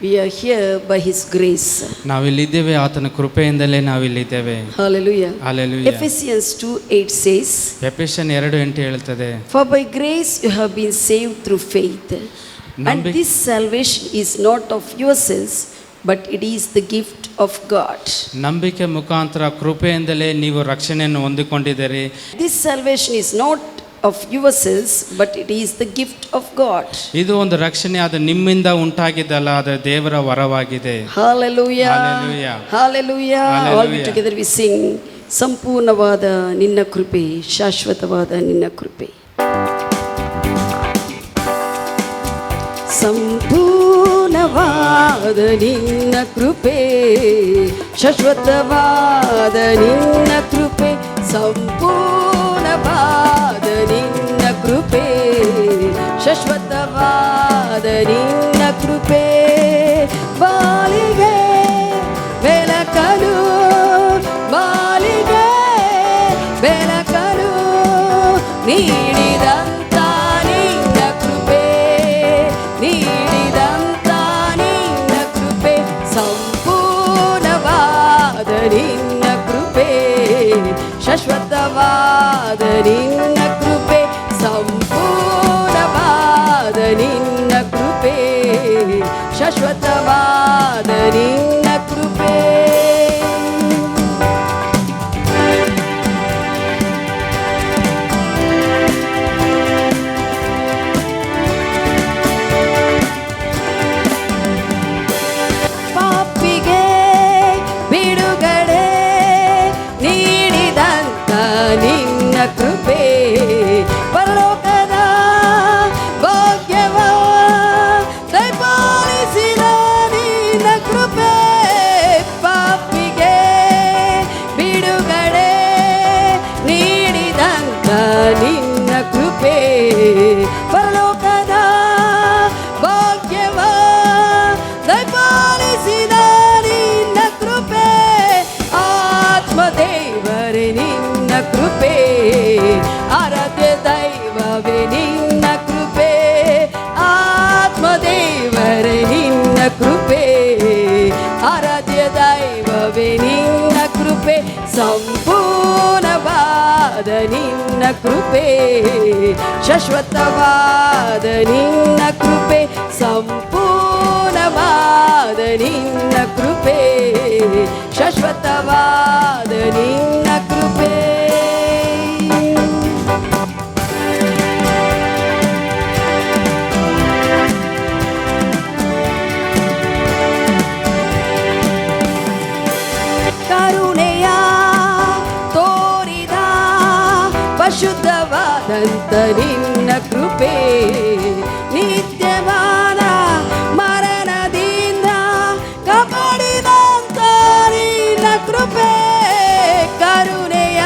We are here by His grace. ನಾವಿಲ್ಲಿದ್ದೇವೆ ಆತನ ಕೃಪೆಯಿಂದಲೇ ನಾವಿಲ್ಲಿದ್ದೇವೆ. Hallelujah. Hallelujah. Ephesians 2:8 says, ಎಫೆಸೀಯನ್ 2:8 ಹೇಳ್ತದೆ, For by grace you have been saved through faith. And this salvation is not of yourselves, but it is the gift of God. ನಂಬಿಕೆ ಮುಖಾಂತರ ಕೃಪೆಯಿಂದಲೇ ನೀವು ರಕ್ಷಣೆಯನ್ನು ಹೊಂದಿಕೊಂಡಿದ್ದೀರಿ. This salvation is not of yourselves, but it is the gift of God. ಇದು ಒಂದು ರಕ್ಷಣೆ ಅದು ನಿಮ್ಮಿಂದ ಉಂಟಾಗಿದ್ದಲ್ಲ, ಅದು ದೇವರ ವರವಾಗಿದೆ. Hallelujah. Hallelujah. Hallelujah. All we together we sing, ಸಂಪೂರ್ಣವಾದ ನಿನ್ನ ಕೃಪೆ, ಶಾಶ್ವತವಾದ ನಿನ್ನ ಕೃಪೆ. ಸಂಪೂರ್ಣವಾದ ನಿನ್ನ ಕೃಪೆ, ಶಾಶ್ವತವಾದ ನಿನ್ನ ಕೃಪೆ, ಸಂಪೂರ್ಣವಾದ ನಿನ್ನ ಕೃಪೆ, ಶಾಶ್ವತವಾದ ನಿನ್ನ ಕೃಪೆ, ಬಾಳಿಗೆ ಬೆಳಕನು, ಬಾಳಿಗೆ ಬೆಳಕನು ನೀಡಿದಂತ ನಿನ್ನ ಕೃಪೆ, ನೀಡಿದಂತ ನಿನ್ನ ಕೃಪೆ, ಸಂಪೂರ್ಣವಾದ ನಿನ್ನ ಕೃಪೆ, ಶಾಶ್ವತವಾದ ನಿನ್ನ ಕೃಪೆ, ಸಂಪೂರ್ಣವಾದ ನಿನ್ನ ಕೃಪೆ, ಶಾಶ್ವತವಾದ ನಿನ್ನ ಕೃಪೆ. ಪಾಪಿಗೆ ಬಿಡುಗಡೆ ನೀಡಿದಂತ ನಿನ್ನ ಕೃಪೆ, ಪರಲೋಕದ ಭಾಗ್ಯವ ದಯಪಾಲಿಸಿದ ನಿನ್ನ ಕೃಪೆ, ಪಾಪಿಗೆ ಬಿಡುಗಡೆ ನೀಡಿದಂತ ನಿನ್ನ ಕೃಪೆ, ಪರಲೋಕದ ಭಾಗ್ಯವ ದಯಪಾಲಿಸಿದ ನಿನ್ನ ಕೃಪೆ, ಆತ್ಮದೇವರೇ ನಿನ್ನ ಕೃಪೆ, ಆರಾಧ್ಯ ದೈವವೇ ನಿನ್ನ ಕೃಪೆ, ಆತ್ಮದೇವರೇ ನಿನ್ನ ಕೃಪೆ, ಆರಾಧ್ಯ ದೈವವೇ ನಿನ್ನ ಕೃಪೆ, ಸಂಪೂರ್ಣವಾದ ನಿನ್ನ ಕೃಪೆ, ಶಾಶ್ವತವಾದ ನಿನ್ನ ಕೃಪೆ, ಸಂಪೂರ್ಣವಾದ ನಿನ್ನ ಕೃಪೆ, ಶಾಶ್ವತವಾದ ನಿನ್ನ ಕೃಪೆ. ಕರುಣೆಯ ತೋರಿದ ಪರಿಶುದ್ಧವಾದಂತ ನಿನ್ನ ಕೃಪೆ, ನಿತ್ಯವಾದ ಮರಣದಿಂದ ಕಾಪಾಡಿದಂತ ನಿನ್ನ ಕೃಪೆ, ಕರುಣೆಯ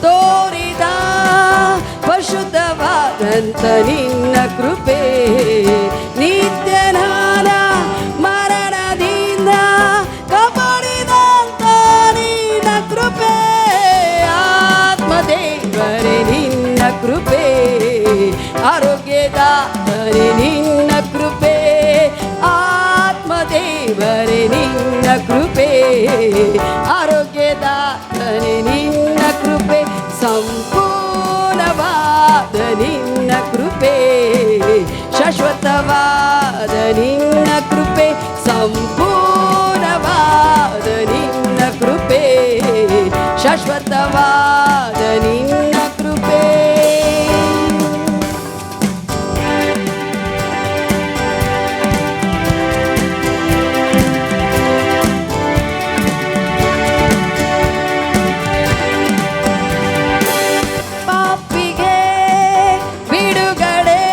ತೋರಿದ ಪರಿಶುದ್ಧವಾದಂತ ನಿನ್ನ ಕೃಪೆ, ನಿತ್ಯನಾದ ಮರಣದಿಂದ ಕಾಪಾಡಿದಂತ ನಿನ್ನ ಕೃಪೆ, ಆತ್ಮದೇವರೇ ನಿನ್ನ ಕೃಪೆ, ಆರೋಗ್ಯದಾತನೇ ನಿನ್ನ ಕೃಪೆ, ಆತ್ಮದೇವರೇ ನಿನ್ನ ಕೃಪೆ, ಆರೋಗ್ಯದಾತನೇ ನಿನ್ನ ಕೃಪೆ, ಸಂಪೂರ್ಣವಾದ ನಿನ್ನ ಕೃಪೆ, ಶಾಶ್ವತವಾದ ನಿನ್ನ ಕೃಪೆ, ಸಂಪೂರ್ಣವಾದ ನಿನ್ನ ಕೃಪೆ, ಶಾಶ್ವತವಾದ ನಿನ್ನ ಕೃಪೆ. ಪಾಪಿಗೆ ಬಿಡುಗಡೆ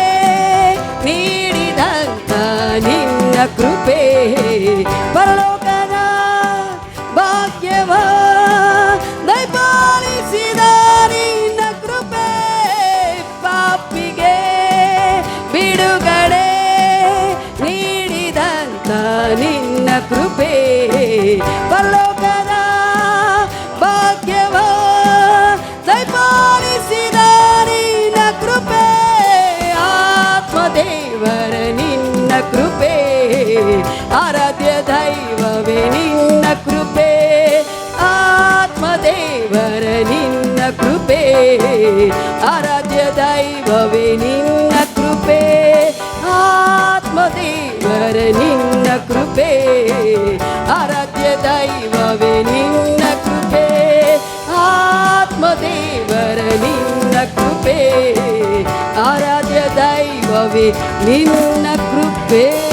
ನೀಡಿದಂತ ನಿನ್ನ ಕೃಪೆ, ಪರಲೋಕದ ಭಾಗ್ಯವ ದಯಪಾಲಿಸಿದ ನಿನ್ನ ಕೃಪೆ, ಪಾಪಿಗೆ ಬಿಡುಗಡೆ ನೀಡಿದಂತ ನಿನ್ನ ಕೃಪೆ, ಪರಲೋಕದ ಭಾಗ್ಯವ ದಯಪಾಲಿಸಿದ ನಿನ್ನ ಕೃಪೆ, ಆತ್ಮದೇವರ ನಿನ್ನ ಕೃಪೆ, ಆರಾಧ್ಯ ದೈವವೇ ನಿನ್ನ ಕೃಪೆ, ಆತ್ಮದೇವರ ನಿನ್ನ ಕೃಪೆ, ಆರಾಧ್ಯ ದೈವವೇ ನಿನ್ನ ಕೃಪೆ, ಆತ್ಮದೇವರ ನಿನ್ನ ಕೃಪೆ, ಆರಾಧ್ಯ ದೈವವೇ ನಿನ್ನ ಕೃಪೆ, ಆತ್ಮದೇವರ ನಿನ್ನ ಕೃಪೆ, ಆರಾಧ್ಯ ದೈವವೇ ನಿನ್ನ ಕೃಪೆ.